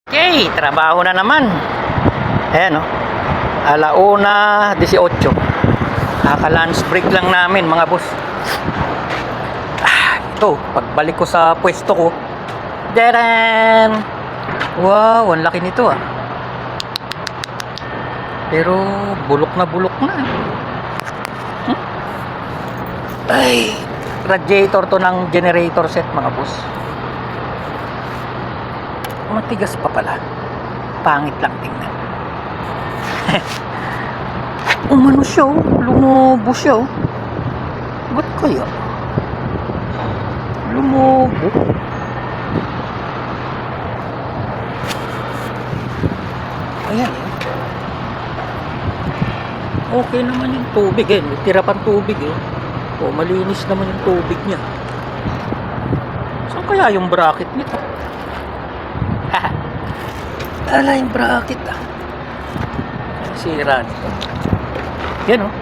Okay, trabaho na naman. Ayan o. 1:18. Naka-lunch break lang namin mga boss. Ito, pagbalik ko sa pwesto ko. Daran! Wow, ang laki nito ah. Pero bulok na bulok na. Ay, radiator to ng generator set mga boss. Matigas pa pala. Pangit lang tingnan. Umano siya oh. Lumobo siya oh. Ba't kaya? Lumobo. Ayan eh. Okay naman yung tubig eh. May tira pang tubig eh. O malinis naman yung tubig niya. Saan kaya yung bracket nito? Ala yung bracket ah. Sira nito. Yan oh.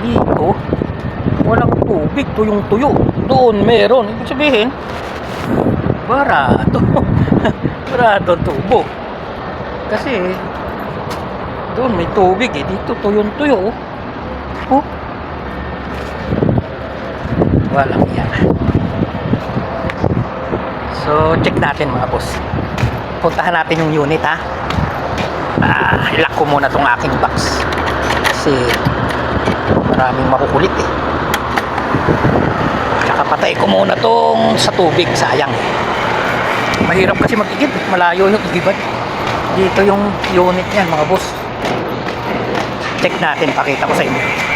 Dito walang tubig. Tuyong tuyo. Doon meron. Ibig sabihin barato. Barato tubo. Kasi doon may tubig eh. Dito tuyong tuyo oh. Oh. Walang yan. So check natin mga boss. Puntahan natin yung unit ha. Lock ko muna tong aking box kasi maraming makukulit eh. Tsaka patay ko muna tong sa tubig, sayang. Mahirap kasi mag-igib, malayo yung igiban. Dito yung unit niyan mga boss. Check natin, pakita ko sa inyo.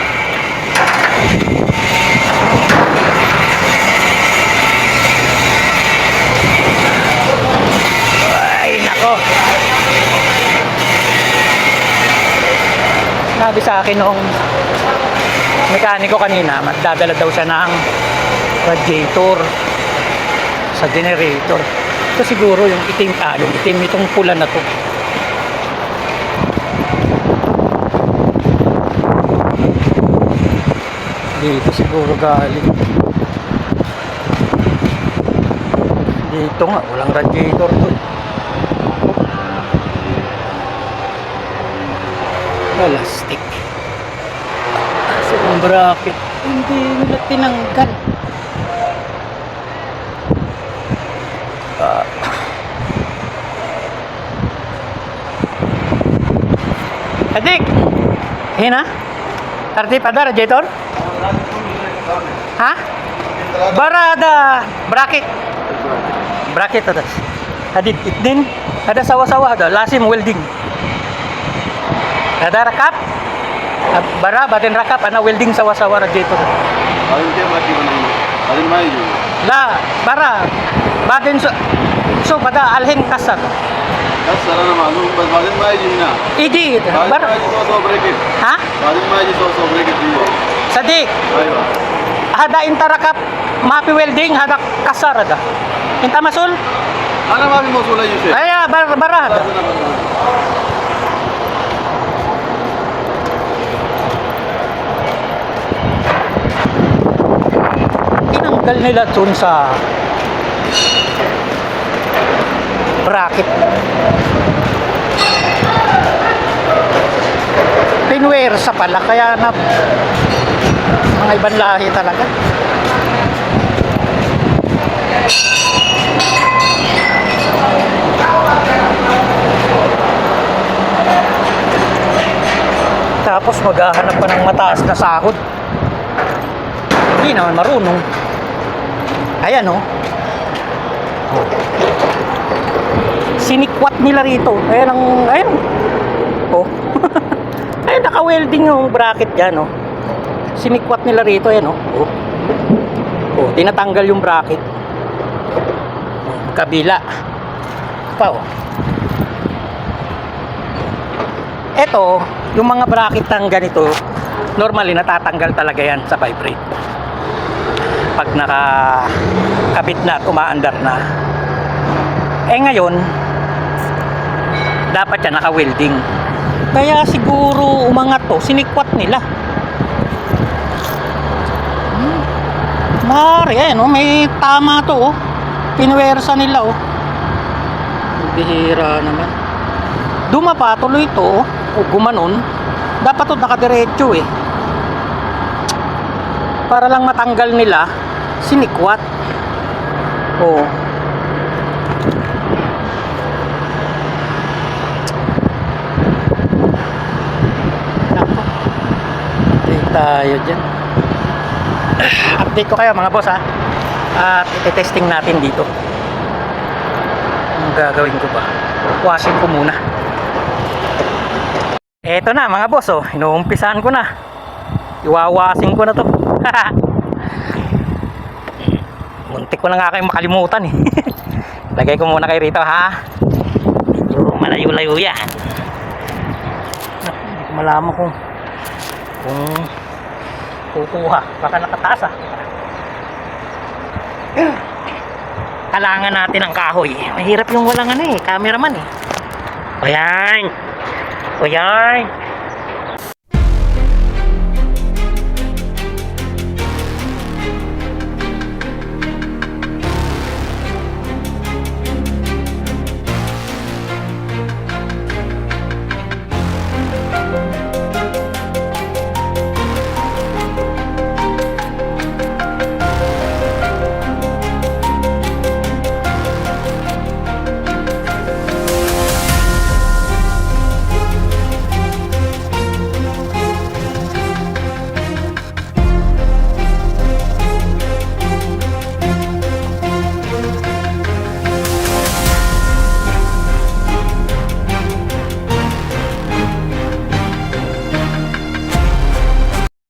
Sabi sa akin nung mekaniko kanina, magdadala daw siya ng radiator sa generator. Ito siguro yung itim, yung itim itong pula na to. Dito siguro galing. Dito nga, walang radiator to. Plastic. So yung bracket hindi nila tinanggal. Adik, hina? Tarti pada radiator? Ha? Barada bracket. Bracket atas. Hadid itnin ada sawah-sawah ada lasim welding. Ada rakap, bara batin rakap, ana welding sawa-sawa radiator. La, bara batin so pada alhin kasar. Kasar ana malum batin mai jinna. Idi, bara. Ha? Batin mai so bracket diyo. Sadik. Aywa. Hada inta rakap, mapi welding hada kasar ada. Inta masul? Ana mapi masul ayo she. Aya bara hada. Tinanggal nila dun sa bracket. Pinwersa pala kaya na mga ibang lahi talaga. Tapos maghahanap pa ng mataas na sahod. Hindi naman marunong. Ayan oh. Sinikwat nila rito. Ayan ang, ayan oh. Ayan, naka-welding yung bracket dyan oh. Sinikwat nila rito, ayan oh. Oh, tinatanggal yung bracket. Kabila pa oh. Eto, yung mga bracket ng ganito, normally natatanggal talaga yan sa vibrate. Pag nakakabit na at umaandar na. Eh ngayon, dapat yan naka-welding. Kaya siguro umangat to, sinikwat nila. Mari, eh, no? May tama to, oh. Pinwersa nila, oh. Bihira naman. Dumapa tuloy ito o gumanon. Dapat ito nakadiretso eh. Para lang matanggal nila, sinikwat. Oo. Nako. Update tayo dyan. Update ko kayo mga boss ha. At ite-testing natin dito. Ang gagawin ko ba? Washing ko muna. Eto na mga boss oh. Inuumpisahan ko na. Iwawasing ko na to. Muntik ko na nga kayong makalimutan eh. Lagay ko muna kayo rito ha. Medyo malayo-layo yan. Hindi ko malaman kung kukuha. Baka nakataas ah. Kailangan natin ang kahoy. Mahirap yung walang ano eh. Cameraman eh. O yan. O yan.